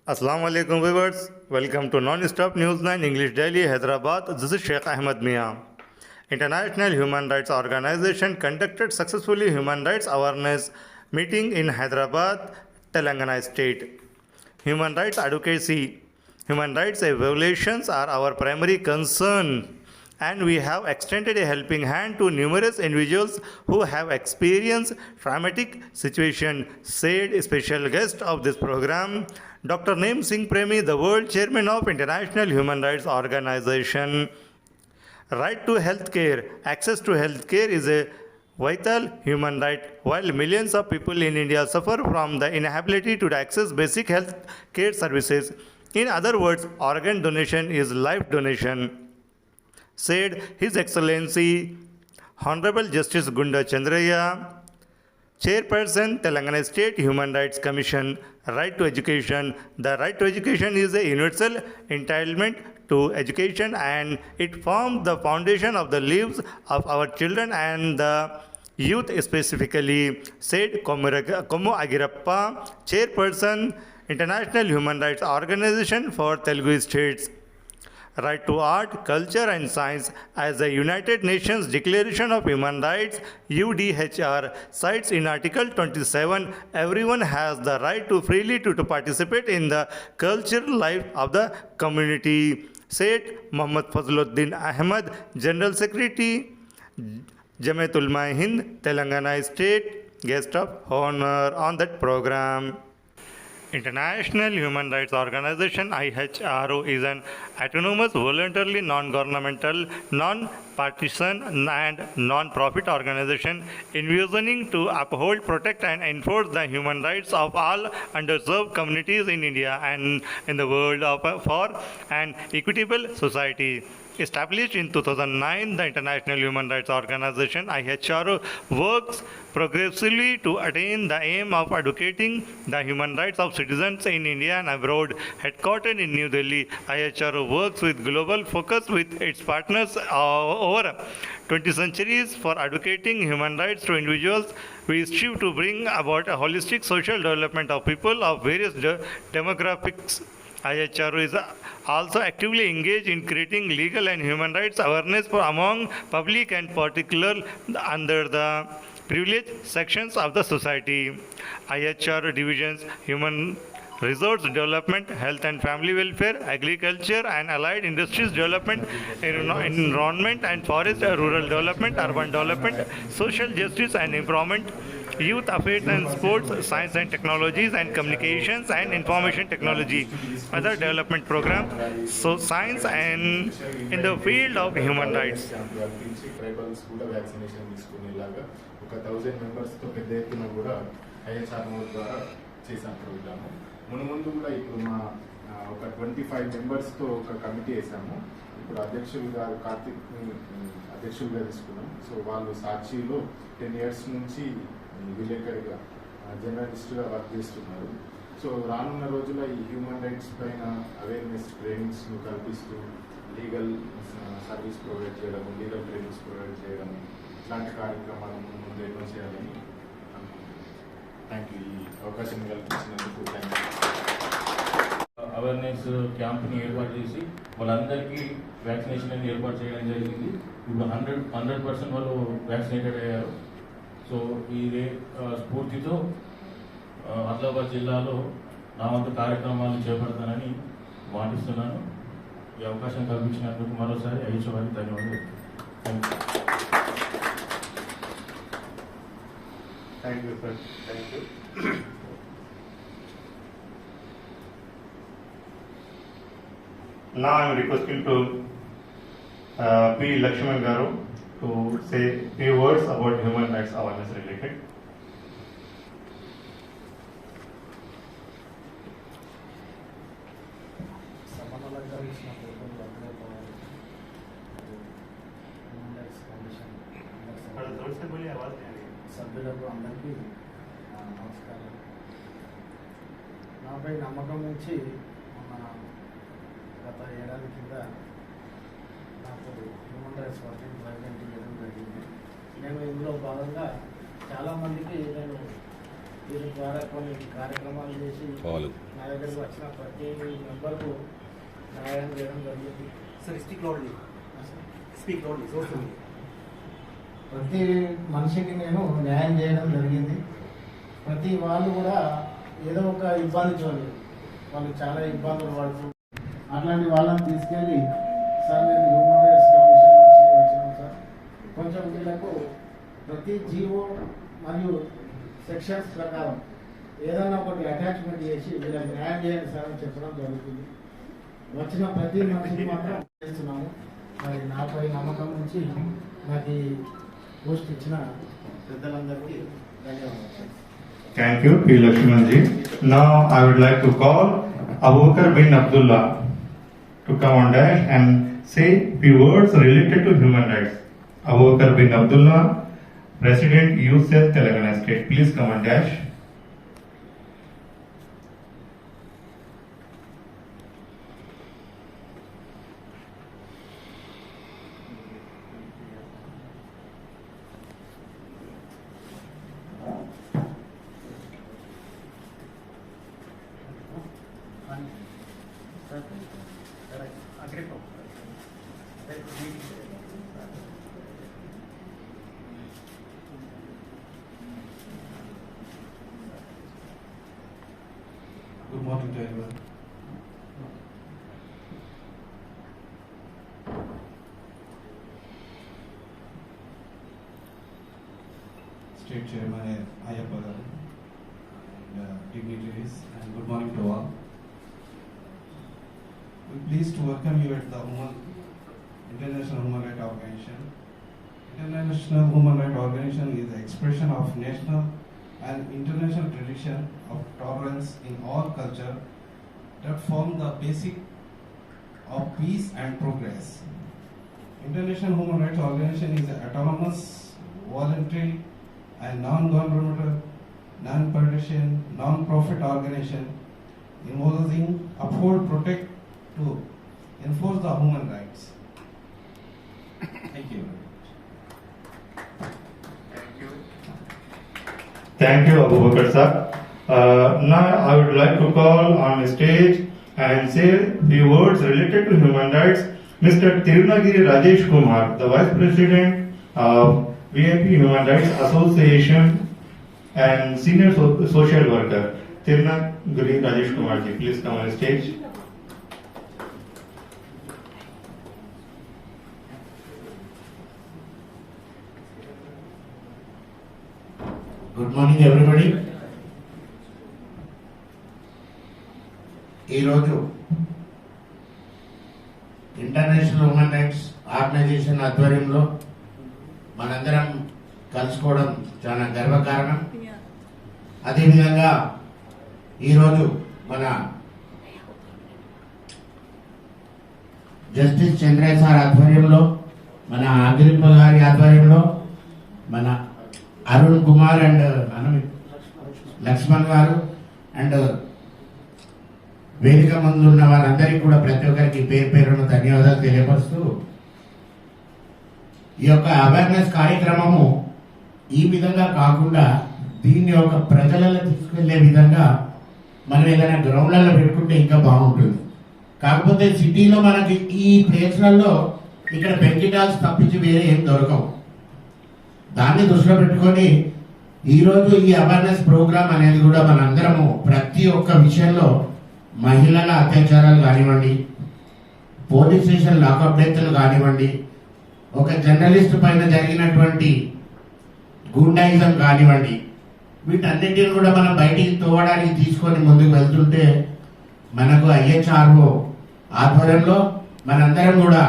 Assalamu alaikum viewers. Welcome to Non-Stop News 9 English Daily Hyderabad. This is Sheikh Ahmed Mia. International Human Rights Organization conducted successfully human rights awareness meeting in Hyderabad, Telangana state. Human rights advocacy. Human rights violations are our primary concern, and we have extended a helping hand to numerous individuals who have experienced traumatic situation, said a special guest of this program, Dr. Naim Singh Premi, the world chairman of International Human Rights Organization. Right to health care. Access to health care is a vital human right. While millions of people in India suffer from the inability to access basic health care services, in other words, organ donation is life donation, said His Excellency Honorable Justice Gunda Chandraya, Chairperson, Telangana State Human Rights Commission. Right to education. The right to education is a universal entitlement to education, and it forms the foundation of the lives of our children and the youth specifically, said Komu Agirappa, Chairperson, International Human Rights Organization for Telugu States. Right to art, culture and science. As the United Nations Declaration of Human Rights, UDHR, cites in Article 27, everyone has the right to freely to participate in the cultural life of the community, said Muhammad Fazluddin Ahmed, General Secretary, Jamiat Ulama Hind, Telangana State, guest of honor on that program. International Human Rights Organization IHRO is an autonomous, voluntarily non-governmental, non-partisan and non-profit organization envisioning to uphold, protect and enforce the human rights of all underserved communities in India and in the world for an equitable society. Established in 2009, the International Human Rights Organization IHRO works progressively to attain the aim of advocating the human rights of citizens in India and abroad. Headquartered in New Delhi, IHRO works with global focus with its partners over 20 centuries for advocating human rights to individuals. We strive to bring about a holistic social development of people of various demographics. IHRO is also actively engaged in creating legal and human rights awareness for among public and particular under the privileged sections of the society. IHRO divisions human resource development, health and family welfare, agriculture and allied industries development, environment and forest, rural development, urban development, social justice and empowerment, youth affairs and sports, science and technologies and communications and information technology, other development programs, so science and in the field of human rights. Tribals కూడా vaccination తీసుకునేలాగా ఒక 1000 మెంబర్స్తో పెద్ద ఎత్తున కూడా ఐహెచ్ఆర్ఓ ద్వారా చేసాం programme. ముందు కూడా ఇప్పుడు మా ఒక 25 మెంబర్స్తో ఒక కమిటీ వేసాము. ఇప్పుడు అధ్యక్షులుగా కార్తిక్ని అధ్యక్షులుగా తీసుకున్నాం. సో వాళ్ళు సాక్షిలో 10 years నుంచి విలేకరిగా జర్నలిస్టుగా వర్క్ చేస్తున్నారు. సో రానున్న రోజుల్లో ఈ హ్యూమన్ రైట్స్ పైన అవేర్నెస్ ట్రైనింగ్స్ను కల్పిస్తూ లీగల్ సర్వీస్ ప్రొవైడ్ చేయడం, లీగల్ ట్రైనింగ్స్ ప్రొవైడ్ చేయడం, ఇట్లాంటి కార్యక్రమాలు ముందు ఎన్నో చేయాలని థ్యాంక్ యూ. ఈ అవకాశం కల్పించినందుకు థ్యాంక్ యూ. అవేర్నెస్ క్యాంప్ని ఏర్పాటు చేసి వాళ్ళందరికీ వ్యాక్సినేషన్ అనేది ఏర్పాటు చేయడం జరిగింది. ఇప్పుడు 100% వాళ్ళు వ్యాక్సినేటెడ్ అయ్యారు. సో ఇదే స్ఫూర్తితో ఆదిలాబాద్ జిల్లాలో నా వంతు కార్యక్రమాలు చేపడతానని మాటిస్తున్నాను. ఈ అవకాశం కల్పించినందుకు మరోసారి ఐహెచ్ఓకి ధన్యవాదాలు. Thank you, sir. Thank you. Now I am requesting to P. Lakshman Garu to say few words about human rights awareness related. సభ్యులకు అందరికీ నమస్కారం. నాపై నమ్మకం నుంచి మన గత ఏడాది కింద నాకు హ్యూమన్ రైట్స్ వర్కింగ్ ప్రెసిడెంట్ ఇవ్వడం జరిగింది. నేను ఇందులో భాగంగా చాలామందికి నేను దీని ద్వారా కొన్ని కార్యక్రమాలు చేసి వాళ్ళు నా దగ్గరకు వచ్చిన ప్రతి మెంబర్కు న్యాయం చేయడం జరిగింది. Sir, speak loudly. Speak loudly. So sorry. ప్రతి మనిషికి నేను న్యాయం చేయడం జరిగింది. ప్రతి వాళ్ళు కూడా ఏదో ఒక ఇబ్బంది చూడలేదు, వాళ్ళు చాలా ఇబ్బందులు పడుతూ అట్లాంటి వాళ్ళని తీసుకెళ్ళి సార్ నేను హ్యూమన్ రైట్స్ కమిషన్ నుంచి వచ్చినాం సార్, కొంచెం వీళ్ళకు ప్రతి జీవో మరియు సెక్షన్స్ ప్రకారం ఏదైనా ఒకటి అటాచ్మెంట్ చేసి వీళ్ళకి న్యాయం చేయండి సార్ అని చెప్పడం జరుగుతుంది. వచ్చిన ప్రతి మనిషికి మాత్రం చేస్తున్నాము. మరి నాపై నమ్మకం నుంచి నాకు ఈ పోస్ట్ ఇచ్చిన పెద్దలందరికీ ధన్యవాదాలు. Thank you, P. Lakshmanji. Now I would like to call Abu Bakr bin Abdullah to come on dash and say few words related to human rights. Abu Bakr bin Abdullah, President Youth Cell Telangana State. Please come on dash. Agrippa. Good morning to everyone. State Chairman Ayappa garu and dignitaries, and good morning to all. We're pleased to welcome you at the International Human Rights Organization. International Human Rights Organization is the expression of national and international tradition of tolerance in all culture that form the basic of peace and progress. International Human Rights Organization is an autonomous, voluntary and non-governmental, non-partisan, non-profit organization involving uphold, protect, to enforce the human rights. Thank you. Thank you, Abu Bakr sir. Now I would like to call on stage and say few words related to human rights. Mr. Tirunagiri Rajesh Kumar, the Vice President of VIP Human Rights Association and Senior Social Worker. Tirunagiri Rajesh Kumar ji, please come on stage. Good morning everybody. ఈరోజు international human rights organisation ఆధ్వర్యంలో మనందరం కలుసుకోవడం చాలా గర్వకారణం. అదేవిధంగా ఈరోజు మన justice Chandraiah sir ఆధ్వర్యంలో, మన అగ్రిప్ప గారి ఆధ్వర్యంలో, మన అరుణ్ కుమార్ అండ్ లక్ష్మణ్ గారు అండ్ వేదిక ముందు ఉన్న వాళ్ళందరికీ కూడా ప్రతి ఒక్కరికి పేరు పేరున ధన్యవాదాలు తెలియపరుస్తూ, ఈ యొక్క అవేర్నెస్ కార్యక్రమము ఈ విధంగా కాకుండా దీన్ని ఒక ప్రజలలో తీసుకెళ్లే విధంగా మనం ఏదైనా గ్రౌండ్లలో పెట్టుకుంటే ఇంకా బాగుంటుంది. కాకపోతే సిటీలో మనకి ఈ ప్లేస్లలో ఇక్కడ బెంకిటాల్స్ తప్పించి వేరే ఏం దొరకవు. దాన్ని దృష్టిలో పెట్టుకొని ఈరోజు ఈ అవేర్నెస్ ప్రోగ్రామ్ అనేది కూడా మనందరము ప్రతి ఒక్క విషయంలో మహిళల అత్యాచారాలు కానివ్వండి, పోలీస్ స్టేషన్ లాకప్ డెత్లు కానివ్వండి, ఒక జర్నలిస్ట్ పైన జరిగినటువంటి గూండాయిజం కానివ్వండి, వీటన్నిటిని కూడా మనం బయటికి తోవడానికి తీసుకొని ముందుకు వెళ్తుంటే మనకు ఐహెచ్ఆర్ఓ ఆధ్వర్యంలో మనందరం కూడా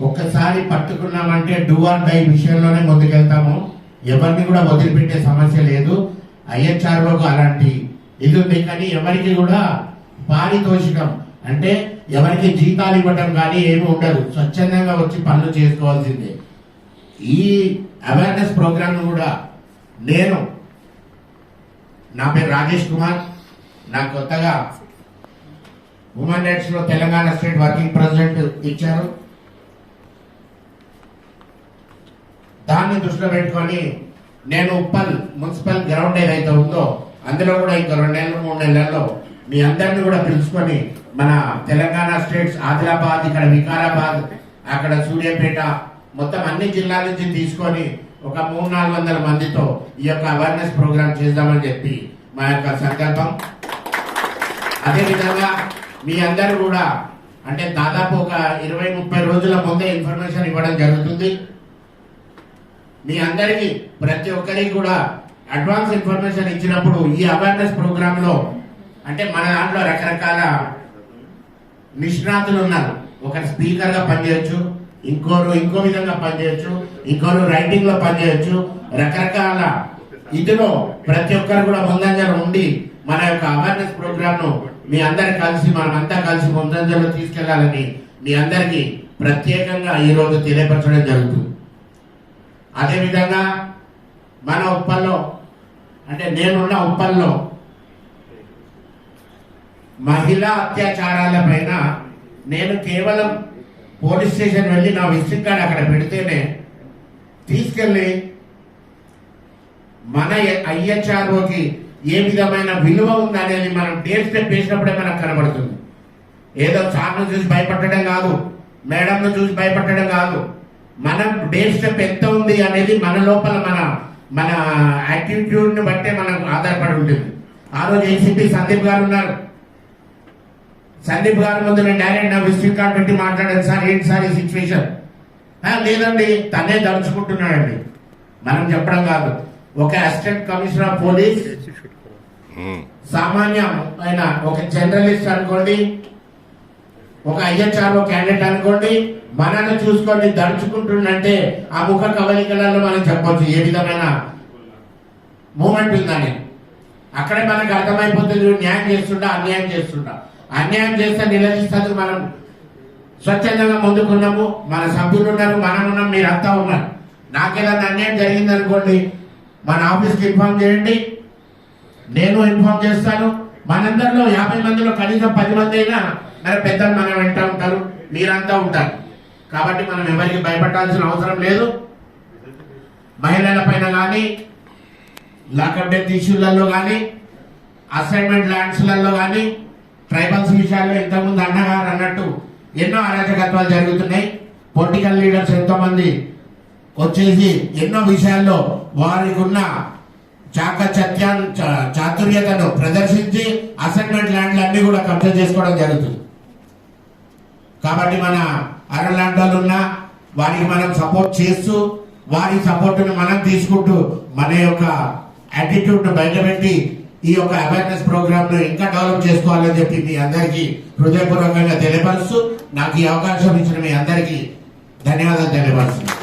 ఒక్కసారి పట్టుకున్నామంటే డూ ఆర్ డై విషయంలోనే ముందుకెళ్తాము. ఎవరిని కూడా వదిలిపెట్టే సమస్య లేదు. ఐహెచ్ఆర్ఓకు అలాంటి ఇది ఉంది. కానీ ఎవరికి కూడా పారితోషికం అంటే ఎవరికి జీతాలు ఇవ్వటం కానీ ఏమి ఉండదు. స్వచ్ఛందంగా వచ్చి పనులు చేసుకోవాల్సిందే. ఈ అవేర్నెస్ ప్రోగ్రామ్ కూడా నా పేరు రాజేష్ కుమార్. నాకు కొత్తగా హ్యూమన్ రైట్స్ లో తెలంగాణ స్టేట్ వర్కింగ్ ప్రెసిడెంట్ ఇచ్చారు. దాన్ని దృష్టిలో పెట్టుకొని నేను ఉప్పల్ మున్సిపల్ గ్రౌండ్ ఏదైతే ఉందో అందులో కూడా ఇంకా 2 నెలలు 3 నెలల్లో మీ అందరిని కూడా పిలుచుకొని మన తెలంగాణ స్టేట్స్ ఆదిలాబాద్, ఇక్కడ వికారాబాద్, అక్కడ సూర్యాపేట, మొత్తం అన్ని జిల్లాల నుంచి తీసుకొని ఒక 300-400 మందితో ఈ యొక్క అవేర్నెస్ ప్రోగ్రామ్ చేద్దామని చెప్పి మా యొక్క సంకల్పం. అదేవిధంగా మీ అందరూ కూడా అంటే దాదాపు ఒక 20-30 రోజుల ముందే ఇన్ఫర్మేషన్ ఇవ్వడం జరుగుతుంది. మీ అందరికీ ప్రతి ఒక్కరికి కూడా అడ్వాన్స్ ఇన్ఫర్మేషన్ ఇచ్చినప్పుడు ఈ అవేర్నెస్ ప్రోగ్రామ్ లో అంటే మన దాంట్లో రకరకాల నిష్ణాతులు ఉన్నారు. ఒకరు స్పీకర్ గా పనిచేయొచ్చు, ఇంకో విధంగా పనిచేయొచ్చు, ఇంకోరు రైటింగ్ లో పనిచేయొచ్చు. రకరకాల ఇందులో ప్రతి ఒక్కరు కూడా ముందంజలో ఉండి మన యొక్క అవేర్నెస్ ప్రోగ్రామ్ ను మీ అందరు కలిసి మనమంతా కలిసి ముందంజలో తీసుకెళ్లాలని మీ అందరికీ ప్రత్యేకంగా ఈ రోజు తెలియపరచడం జరుగుతుంది. అదేవిధంగా మన ఉప్పల్లో అంటే నేనున్న ఉప్పల్లో మహిళా అత్యాచారాల పైన నేను కేవలం పోలీస్ స్టేషన్ వెళ్ళి నా విజిటింగ్ కార్డ్ అక్కడ పెడితేనే తీసుకెళ్లి మన ఐహెచ్ఆర్ఓకి ఏ విధమైన విలువ ఉందనేది మనం డేట్ స్టెప్ వేసినప్పుడే మనకు కనబడుతుంది. ఏదో సార్ను చూసి భయపడటం కాదు, మేడంను చూసి భయపడటం కాదు, మనం డేట్ స్టెప్ ఎంత ఉంది అనేది మన లోపల మన యాటిట్యూడ్ ని బట్టే మనకు ఆధారపడి ఉంటుంది. ఆ రోజు ఏసీపీ సందీప్ గారు ఉన్నారు. సందీప్ గారు ముందు నేను డైరెక్ట్ నా విజిటింగ్ కార్డ్ పెట్టి మాట్లాడాను, సార్ ఏంటి సార్ ఈ సిచ్యువేషన్. లేదండి తనే దడుచుకుంటున్నాడండి. మనం చెప్పడం కాదు, ఒక అసిస్టెంట్ కమిషనర్ ఆఫ్ పోలీస్ సామాన్యం అయిన ఒక జర్నలిస్ట్ అనుకోండి, ఒక ఐహెచ్ఆర్ఓ క్యాండిడేట్ అనుకోండి, మనల్ని చూసుకొని దడుచుకుంటుండంటే ఆ ముఖ కవలికలలో మనం చెప్పొచ్చు ఏ విధమైన మూమెంట్ ఉందని. అక్కడే మనకు అర్థమైపోతుంది న్యాయం చేస్తుంటా అన్యాయం చేస్తుంటా. అన్యాయం చేస్తే నిలదీస్తుంది మనం స్వచ్ఛందంగా ముందుకున్నాము, మన సభ్యులు ఉన్నారు, మనం ఉన్నాం, మీరంతా ఉన్నారు. నాకేదన్నా అన్యాయం జరిగింది అనుకోండి మన ఆఫీస్కి ఇన్ఫార్మ్ చేయండి, నేను ఇన్ఫార్మ్ చేస్తాను. మనందరిలో 50 మందిలో కనీసం 10 మంది అయినా మరి పెద్దలు మనం వెంట ఉంటారు, మీరంతా ఉంటారు. కాబట్టి మనం ఎవరికి భయపడాల్సిన అవసరం లేదు. మహిళల పైన కానీ లాకప్ డెత్ ఇష్యూలలో కానీ అసైన్మెంట్ ల్యాండ్స్లలో కానీ ట్రైబల్స్ విషయాల్లో ఇంతకుముందు అన్నగారు అన్నట్టు ఎన్నో అరాచకత్వాలు జరుగుతున్నాయి. పొలిటికల్ లీడర్స్ ఎంతో మంది వచ్చేసి ఎన్నో విషయాల్లో వారికి ఉన్న చాతుర్యతను ప్రదర్శించి అసైన్మెంట్ ల్యాండ్లు అన్ని కూడా కబ్జా చేసుకోవడం జరుగుతుంది. కాబట్టి మన అరలాంటి వాళ్ళు ఉన్నా వారికి మనం సపోర్ట్ చేస్తూ వారి సపోర్ట్ను మనం తీసుకుంటూ మన యొక్క యాటిట్యూడ్ ను బయటపెట్టి ఈ యొక్క అవేర్నెస్ ప్రోగ్రామ్ ను ఇంకా డెవలప్ చేసుకోవాలని చెప్పి మీ అందరికీ హృదయపూర్వకంగా తెలియపరుస్తూ నాకు ఈ అవకాశం ఇచ్చిన మీ అందరికీ ధన్యవాదాలు తెలియపరుస్తున్నాను.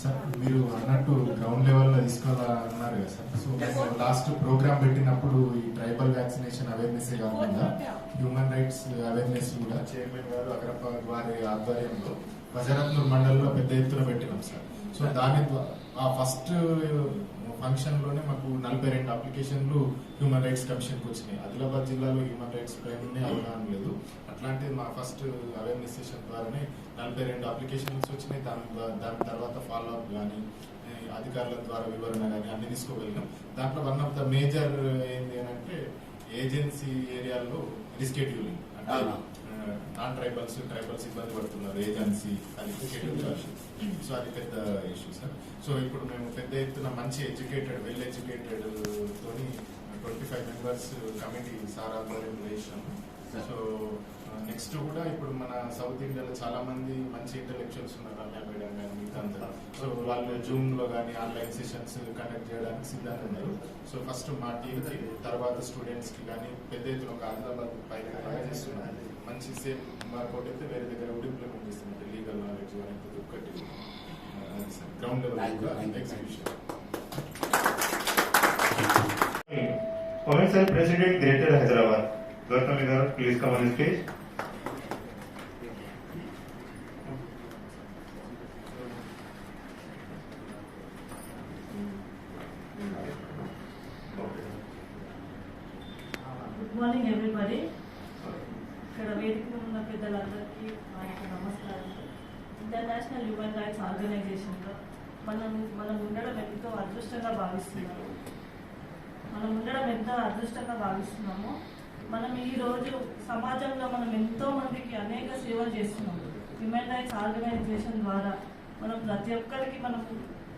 సార్ మీరు అన్నట్టు గ్రౌండ్ లెవెల్లో తీసుకోవాలన్నారు కదా సార్. సో మేము లాస్ట్ ప్రోగ్రామ్ పెట్టినప్పుడు ఈ ట్రైబల్ వ్యాక్సినేషన్ అవేర్నెస్ కాకుండా హ్యూమన్ రైట్స్ అవేర్నెస్ కూడా చైర్మన్ గారు అగ్రపాల్ వారి ఆధ్వర్యంలో వజరత్నూర్ మండలంలో పెద్ద ఎత్తున పెట్టినాం సార్. సో దాని ఆ ఫస్ట్ ఫంక్షన్ లోనే మాకు 42 అప్లికేషన్లు హ్యూమన్ రైట్స్ కమిషన్కి వచ్చినాయి. ఆదిలాబాద్ జిల్లాలో హ్యూమన్ రైట్స్ పైన అవగాహన లేదు. అట్లాంటిది మా ఫస్ట్ అవేర్నెస్ సెషన్ ద్వారానే 42 అప్లికేషన్స్ వచ్చినాయి. దాని తర్వాత ఫాలో అప్ కానీ అధికారుల ద్వారా వివరణ కానీ అన్ని తీసుకోగలిగినాం. దాంట్లో వన్ ఆఫ్ ద మేజర్ ఏంటి అని అంటే ఏజెన్సీ ఏరియాల్లో రిస్కెడ్యూలింగ్ అంటే నాన్ ట్రైబల్స్ ఇబ్బంది పడుతున్నారు, ఏజెన్సీ అది సో అది పెద్ద ఇష్యూ సార్. సో ఇప్పుడు మేము పెద్ద ఎత్తున మంచి వెల్ ఎడ్యుకేటెడ్ తోని 25 మెంబర్స్ కమిటీ సార్ ఆధ్వర్యంలో చేసినాము. సో నెక్స్ట్ కూడా ఇప్పుడు మన సౌత్ ఇండియాలో చాలా మంది మంచి ఇంటెలెక్చువల్స్ ఉన్నారు, రమ్య మేడం కానీ మిగతా. సో వాళ్ళు జూమ్ లో కానీ ఆన్లైన్ సెషన్స్ కండక్ట్ చేయడానికి సిద్ధంగా ఉన్నారు. సో ఫస్ట్ మా టీంకి తర్వాత స్టూడెంట్స్ కి కానీ పెద్ద ఎత్తున ఒక ఆదిలాబాద్ పైన చేస్తున్నారు. మంచి సేమ్ వర్కౌట్ అయితే వేరే దగ్గర కూడా ఇంప్లిమెంట్ చేస్తున్నారు. లీగల్ నాలెడ్జ్ కానీ ప్రతి ఒక్కటి ground level execution. Women Cell President, Greater Hyderabad. Gautam Garu, please come on stage. Good morning, everybody. ఇక్కడ వేదిక ఉన్న పెద్దలందరికీ మా యొక్క నమస్కారం. ఇంటర్నేషనల్ హ్యూమన్ రైట్స్ ఆర్గనైజేషన్లో మనం ఉండడం ఎంతో అదృష్టంగా భావిస్తున్నాము. మనం ఈరోజు సమాజంలో మనం ఎంతో మందికి అనేక సేవలు చేస్తున్నాం. హ్యూమన్ రైట్స్ ఆర్గనైజేషన్ ద్వారా మనం ప్రతి ఒక్కరికి మనం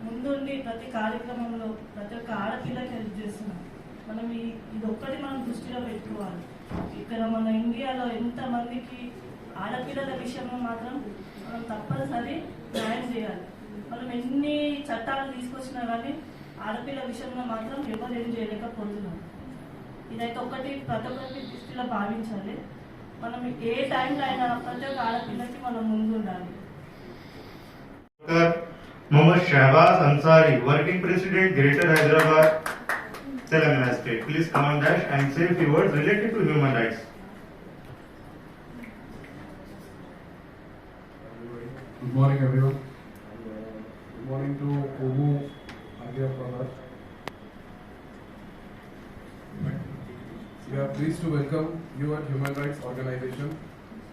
ముందుండి ప్రతి కార్యక్రమంలో ప్రతి ఒక్క ఆడపిల్లకి హెల్ప్ చేస్తున్నాం. ఇదొక్కటి మనం దృష్టిలో పెట్టుకోవాలి. ఇక్కడ మన ఇండియాలో ఎంతమందికి ఆడపిల్లల విషయంలో మాత్రం మనం తప్పనిసరి న్యాయం చేయాలి. మనం ఎన్ని చట్టాలు తీసుకొచ్చినా కానీ ఆడపిల్ల విషయంలో మాత్రం ఎవరు ఏం చేయలేకపోతున్నాం. ఇదైతే ప్రతి ఒక్కరికి దృష్టిలో భావించాలి. మనం ఏ టైంలో అయినా ప్రతి ఒక్క ఆడపిల్లకి మనం ముందు ఉండాలి. Mohammad Shahbaz Ansari, Working President, Greater Hyderabad, Telangana State. Please come on dash and say a few words related to human rights. Good morning, everyone. Good morning to Obu Agya Prakash. We are pleased to welcome you at Human Rights Organization.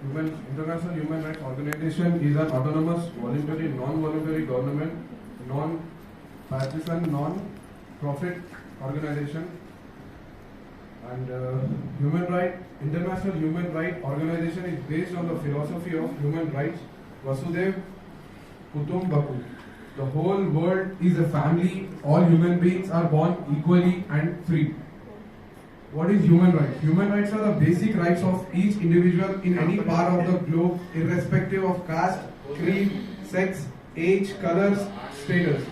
International Human Rights Organization is an autonomous, voluntary, non-voluntary government, non-partisan, non-profit organization. And International Human Rights Organization is based on the philosophy of human rights, Vasudev Kutumbakam. The whole world is a family. All human beings are born equally and free. What is human rights? Human rights are the basic rights of each individual in any part of the globe, irrespective of caste, creed, sex, age, colors, status.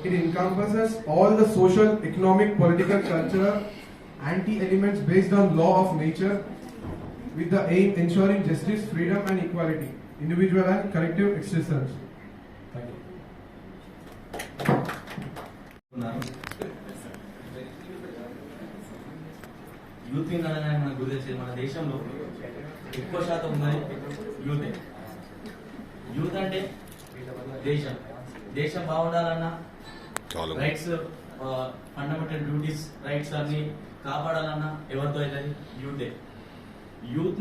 It encompasses all the social, economic, political, cultural, anti-elements based on law of nature, with the aim ensuring justice, freedom and equality, individual and collective existence. Thank you. Youth అనగానే మనకు గుర్తొచ్చేది మన దేశంలో ఎక్కువ శాతం ఉన్నది యూతే. Youth అంటే దేశం బాగుండాలన్నా రైట్స్, ఫండమెంటల్ డ్యూటీస్, రైట్స్ అన్ని కాపాడాలన్నా ఎవరితో అవుతుంది? యూతే. యూత్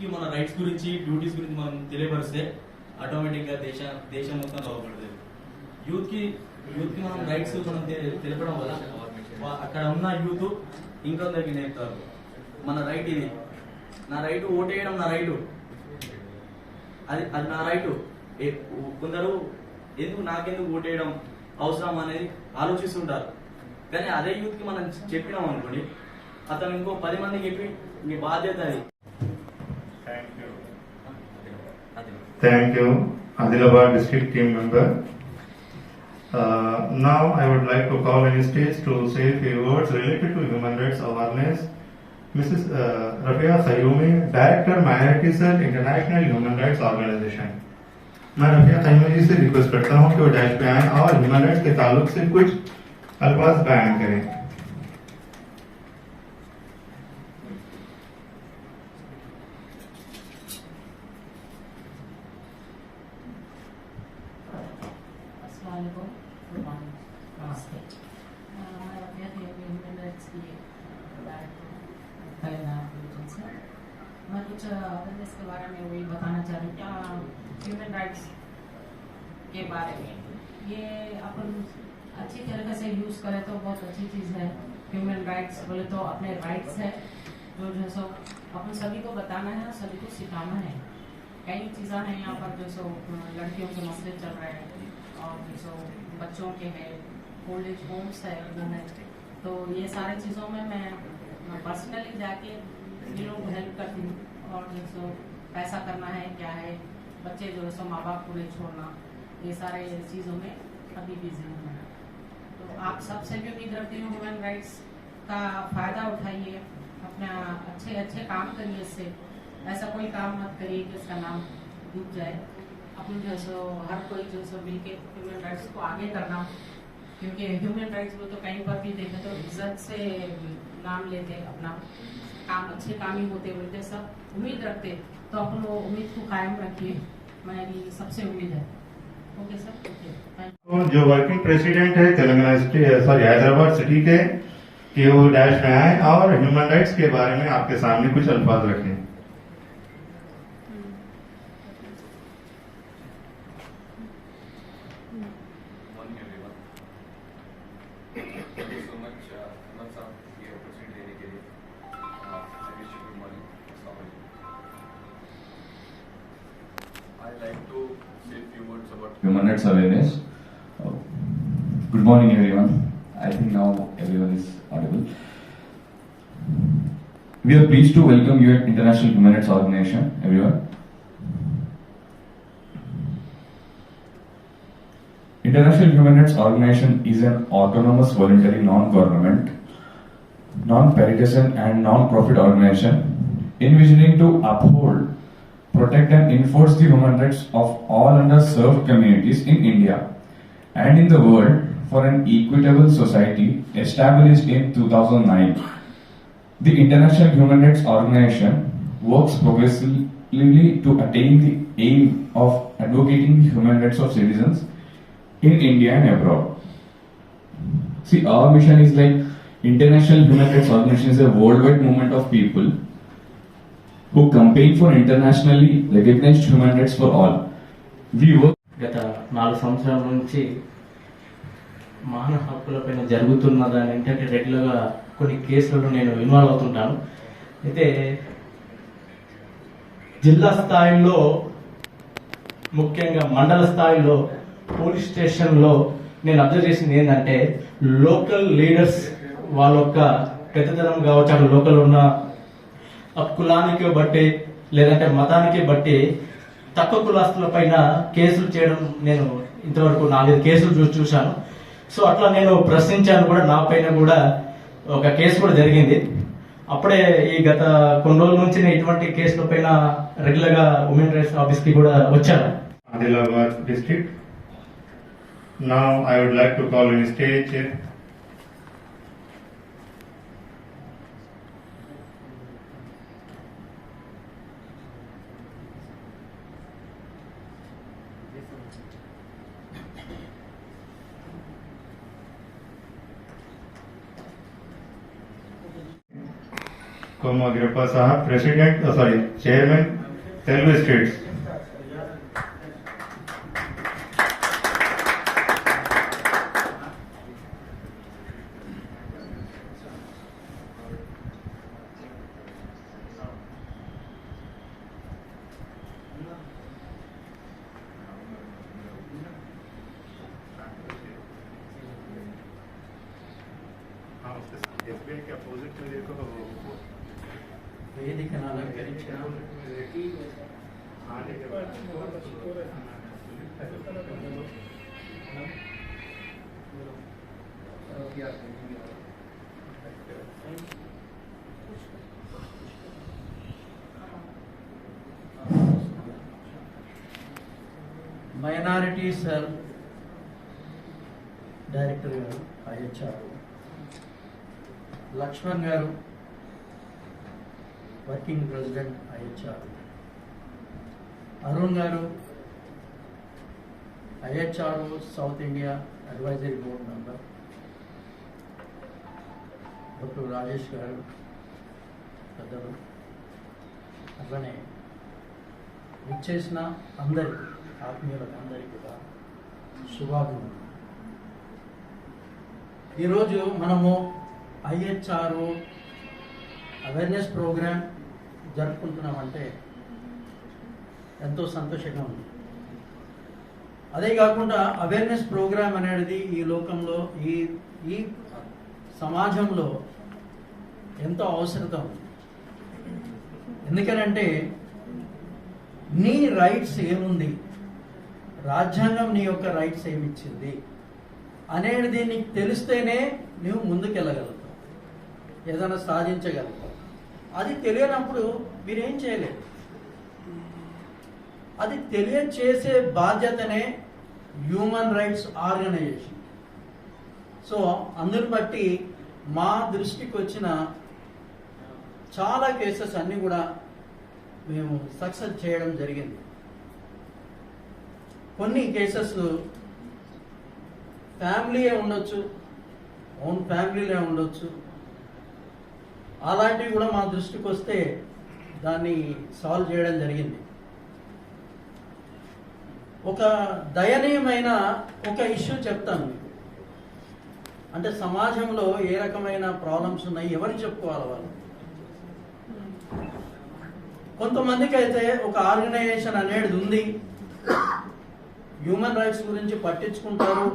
కి మన రైట్స్ గురించి, డ్యూటీస్ గురించి మనం తెలియపరిస్తే ఆటోమేటిక్ గా దేశం మొత్తం బాగుపడుతుంది. యూత్ కి మనం రైట్స్ మనం తెలపడం వల్ల అక్కడ ఉన్న యూత్ ఇంకొందరికి నేర్పుతారు. మన రైట్ ఇది, నా రైటు ఓటేయడం, నా రైటు అది నా రైటు. కొందరు నాకెందుకు ఓటేయడం అవసరం అనేది ఆలోచిస్తుంటారు. కానీ అదే యూత్ కి మనం చెప్పినాం అనుకోండి, అతను ఇంకో 10 మందికి చెప్పి మీ బాధ్యత అది. Thank you, Adilabad district team member. Now I would like to call on stage to say a few words related to human rights awareness. Mrs. Rafia Khayoumi, Director Minority Cell, International Human Rights Organization. मैं रफिया खैमी जी से request करता हूँ कि वो dash पे आएं और human rights के ताल्लुक से कुछ अल्फाज बयान करें. नमस्ते. मैं रफिया खैमी ह्यूमन राइट्स की डायरेक्टर तेलंगाना रीजन से. मैं कुछ अवेयरनेस के बारे में वही बताना चाह रही हूँ. ह्यूमन राइट्स के बारे में ये अपन अच्छी तरीके से यूज़ करें तो बहुत अच्छी चीज़ है. ह्यूमन राइट्स बोले तो अपने राइट्स है जो सो अपन सभी को बताना है और सभी को सिखाना है. कई चीज़ें हैं यहाँ पर जो सो लड़कियों के मसले चल रहे हैं और जो सो बच्चों के हैं, ओल्ड एज होम्स है, तो ये सारे चीज़ों में मैं पर्सनली जाके इन लोगों को हेल्प करती हूँ. और जो सो पैसा करना है क्या है, बच्चे जो है सो माँ बाप को नहीं छोड़ना, ये सारे चीज़ों में अभी बिजी हूँ मैं. तो आप सबसे भी उम्मीद रखती हूँ ह्यूमन राइट्स का फ़ायदा उठाइए, अपना अच्छे काम करिए. इससे ऐसा कोई काम मत करिए कि उसका नाम डूब जाए. अपन जो है सो हर कोई जो है सो मिलके ह्यूमन राइट्स को आगे करना, क्योंकि ह्यूमन राइट्स में तो कहीं पर भी देखे तो इज्जत से नाम लेते, अपना काम अच्छे काम ही होते बोलते, सब उम्मीद रखते, तो अपन वो उम्मीद को कायम रखिए. मेरी सबसे उम्मीद है. Okay sir. तो जो वर्किंग प्रेसिडेंट है तेलंगाना हैदराबाद सिटी के, कि वो डैश में आए और ह्यूमन राइट्स के बारे में आपके सामने कुछ अल्फाज रखें. human rights awareness. Good morning, everyone. I think now everyone is audible. We are pleased to welcome you at International Human Rights Organization, everyone. International Human Rights Organization is an autonomous, voluntary, non-government, non-partisan and non-profit organization envisioning to uphold, protect and enforce the human rights of all underserved communities in India and in the world for an equitable society established in 2009. The International Human Rights Organization works progressively to attain the aim of advocating the human rights of citizens in India and abroad. See, our mission is like International Human Rights Organization is a worldwide movement of people who campaign for internationally recognized human rights for all. We work. గత 4 సంవత్సరాల నుంచి మానవ హక్కులపైన జరుగుతున్న దాని ఏంటంటే రెగ్యులర్గా కొన్ని కేసులలో నేను ఇన్వాల్వ్ అవుతుంటాను. అయితే జిల్లా స్థాయిలో ముఖ్యంగా మండల స్థాయిలో పోలీస్ స్టేషన్లో నేను అబ్జర్వ్ చేసింది ఏంటంటే లోకల్ లీడర్స్ వాళ్ళ యొక్క పెద్దతనం కావచ్చు, అక్కడ లోకల్ ఉన్న కులానికి బట్టి లేదంటే మతానికి బట్టి తక్కువ కులాస్తుల పైన కేసులు చేయడం నేను ఇంతవరకు 4 కేసులు చూశాను. సో అట్లా నేను ప్రశ్నించాను కూడా, నా పైన కూడా ఒక కేసు కూడా జరిగింది. అప్పుడే ఈ గత కొన్ని రోజుల నుంచి నేను ఇటువంటి కేసుల పైన రెగ్యులర్ గా ఉమెన్ రైట్స్ ఆఫీస్ కి కూడా వచ్చాను. Adilabad district. Now I would like to call on stage Komagirappa Sahab, Chairman, Telugu States. SBI के अपोजिट में देखो వేదికను అలంకరించిన మైనారిటీ సెల్ డైరెక్టర్ గారు ఐహెచ్ఆర్, లక్ష్మణ్ గారు వర్కింగ్ ప్రెసిడెంట్ ఐహెచ్ఆర్, అరుణ్ గారు IHR south India advisory board member, doctor Rajesh గారు పెద్దలు, అట్లనే విచ్చేసిన అందరికీ ఆత్మీయులకు అందరికీ కూడా శుభాభినందనలు. ఈరోజు మనము ఐహెచ్ఆర్ అవేర్నెస్ ప్రోగ్రామ్ జరుపుకుంటున్నామంటే ఎంతో సంతోషంగా ఉంది. అదే కాకుండా అవేర్నెస్ ప్రోగ్రామ్ అనేది ఈ లోకంలో ఈ సమాజంలో ఎంతో అవసరత ఉంది. ఎందుకనంటే నీ రైట్స్ ఏముంది, రాజ్యాంగం నీ యొక్క రైట్స్ ఏమిచ్చింది అనేది నీకు తెలిస్తేనే నువ్వు ముందుకెళ్ళగలుగుతావు, ఏదైనా సాధించగలుగుతావు. అది తెలియనప్పుడు మీరేం చేయలేరు. అది తెలియచేసే బాధ్యతనే హ్యూమన్ రైట్స్ ఆర్గనైజేషన్. సో అందుని బట్టి మా దృష్టికి వచ్చిన చాలా కేసెస్ అన్నీ కూడా మేము సక్సెస్ చేయడం జరిగింది. కొన్ని కేసెస్ ఫ్యామిలీయే ఉండొచ్చు, ఓన్ ఫ్యామిలీలే ఉండొచ్చు, అలాంటివి కూడా మా దృష్టికి వస్తే దాన్ని సాల్వ్ చేయడం జరిగింది. ఒక దయనీయమైన ఒక ఇష్యూ చెప్తాను మీకు. అంటే సమాజంలో ఏ రకమైన ప్రాబ్లమ్స్ ఉన్నాయి, ఎవరు చెప్పుకోవాలి వాళ్ళు. కొంతమందికి అయితే ఒక ఆర్గనైజేషన్ అనేది ఉంది, హ్యూమన్ రైట్స్ గురించి పట్టించుకుంటారు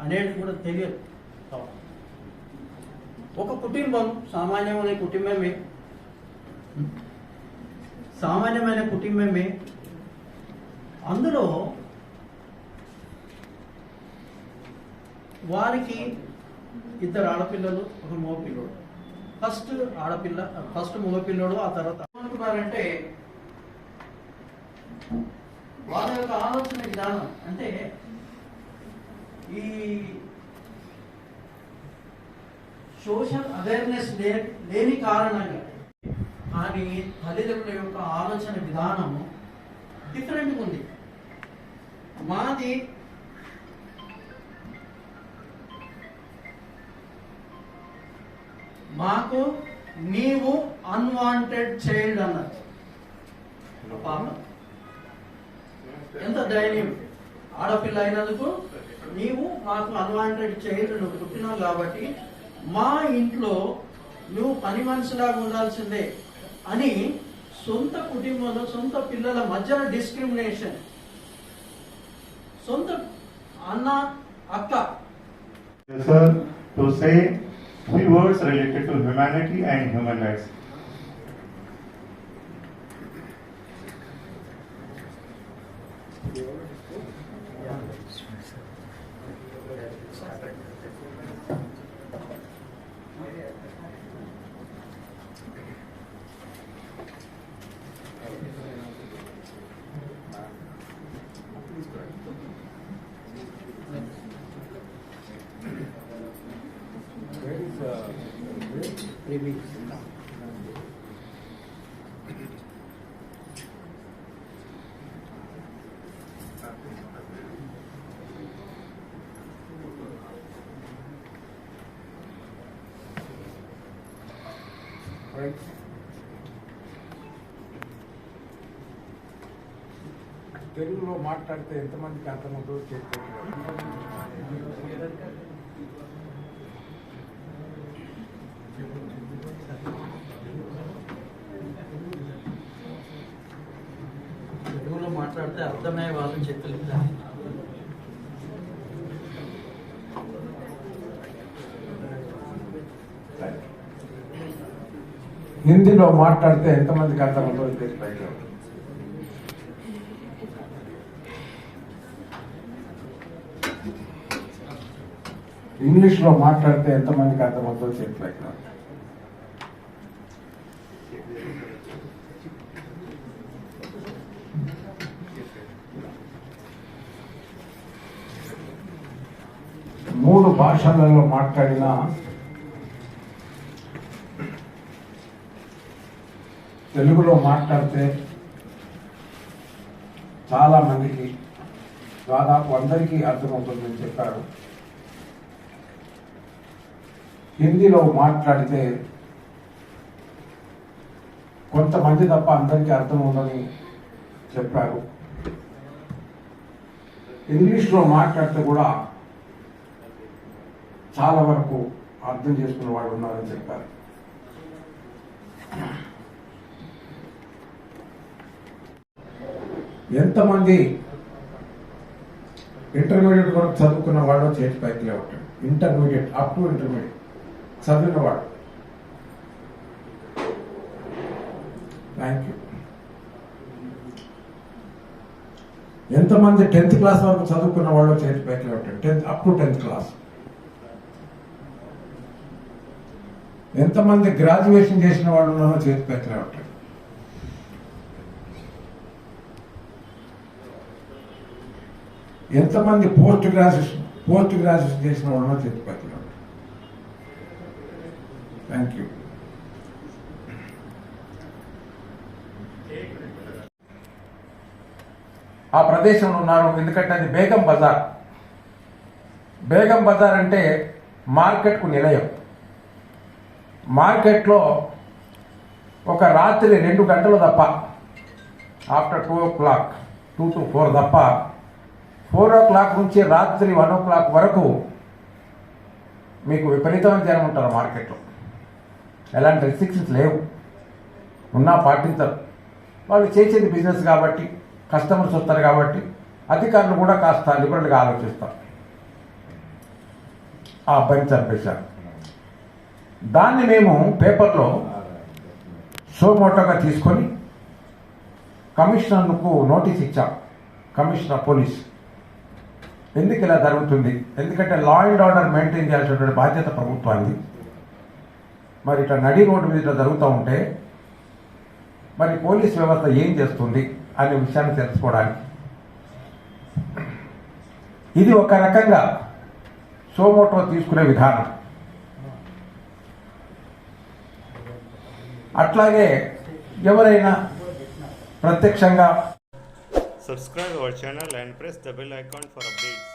అనేది కూడా తెలియదు. ఒక కుటుంబం సామాన్యమైన కుటుంబమే. అందులో వారికి 2 ఆడపిల్లలు, 1 మగపిల్లోడు. ఫస్ట్ మగపిల్లోడు, ఆ తర్వాత ఏమనుకున్నారంటే వాళ్ళ యొక్క ఆలోచన విధానం అంటే ఈ సోషల్ అవేర్నెస్ లేని కారణంగా కానీ తల్లిదండ్రుల యొక్క ఆలోచన విధానము డిఫరెంట్గా ఉంది. మాకు నీవు అన్వాంటెడ్ చైల్డ్ అన్నది పాప. ఎంత ధైర్యం! ఆడపిల్ల అయినందుకు నీవు మాకు అన్వాంటెడ్ చైల్డ్, నువ్వు పుట్టినావు కాబట్టి మా ఇంట్లో నువ్వు పని మనిషిలాగా ఉండాల్సిందే అని సొంత కుటుంబంలో సొంత పిల్లల మధ్యన డిస్క్రిమినేషన్. సొంత అన్న అక్క. Sir, to say 3 words related to humanity and human rights. తెలుగులో మాట్లాడితే ఎంతమందికి అర్థమవుతుందో చెప్పారు. తెలుగులో మాట్లాడితే అర్థమయ్యే వాళ్ళని చెప్పలేదు. హిందీలో మాట్లాడితే ఎంతమందికి అర్థమవుతుందో చెప్పారు. ఇంగ్లీష్లో మాట్లాడితే ఎంతమందికి అర్థమవుతుందో చెప్పలేక. మూడు భాషలలో మాట్లాడిన తెలుగులో మాట్లాడితే చాలా మందికి, దాదాపు అందరికీ అర్థమవుతుందని చెప్పారు. హిందీలో మాట్లాడితే కొంతమంది తప్ప అందరికీ అర్థమవుతుందని చెప్పారు. ఇంగ్లీష్లో మాట్లాడితే కూడా చాలా వరకు అర్థం చేసుకునే వాళ్ళు ఉన్నారని చెప్పారు. ఎంతమంది ఇంటర్మీడియట్ వరకు చదువుకున్న వాళ్ళు చేతి పైకి లేవటం. ఇంటర్మీడియట్ అప్ టు ఇంటర్మీడియట్ చదివినవాడు. Thank you. ఎంతమంది 10th క్లాస్ వరకు చదువుకున్న వాళ్ళు చేతి పైకి లేవటం. Up to 10th class. ఎంతమంది గ్రాడ్యుయేషన్ చేసిన వాళ్ళు ఉన్నారో చేతి పైకి లేవటం. ఎంతమంది పోస్ట్ గ్రాడ్యుయేషన్ చేసిన వాళ్ళు చేతి పైకి లేవటం. Thank you. ఆ ప్రదేశంలో ఉన్నారు. ఎందుకంటే అది బేగం బజార్. బేగం బజార్ అంటే మార్కెట్కు నిలయం. మార్కెట్లో ఒక రాత్రి 2 గంటలు తప్ప, ఆఫ్టర్ 2 o'clock 2 to 4 తప్ప, 4 o'clock నుంచి రాత్రి 1 o'clock వరకు మీకు విపరీతమైన జనం ఉంటారు మార్కెట్లో. ఎలాంటి రెస్ట్రిక్షన్స్ లేవు, ఉన్నా పాటించరు. వాళ్ళు చేసేది బిజినెస్ కాబట్టి, కస్టమర్స్ వస్తారు కాబట్టి అధికారులు కూడా కాస్త లిబరల్గా ఆలోచిస్తాం. ఆ అబ్బాయిని చంపేశారు. దాన్ని మేము పేపర్లో సోమోటోగా తీసుకొని కమిషనర్కు నోటీస్ ఇచ్చాం. కమిషనర్ పోలీస్ ఎందుకు ఇలా జరుగుతుంది, ఎందుకంటే లా అండ్ ఆర్డర్ మెయింటైన్ చేయాల్సినటువంటి బాధ్యత ప్రభుత్వానికి. మరి ఇట్లా నడి రోడ్డు మీద ఇట్లా జరుగుతూ ఉంటే మరి పోలీస్ వ్యవస్థ ఏం చేస్తుంది అనే విషయాన్ని తెలుసుకోవడానికి ఇది ఒక రకంగా సోమోటో తీసుకునే విధానం. అట్లాగే ఎవరైనా ప్రత్యక్షంగా Subscribe our channel and press the bell icon for updates.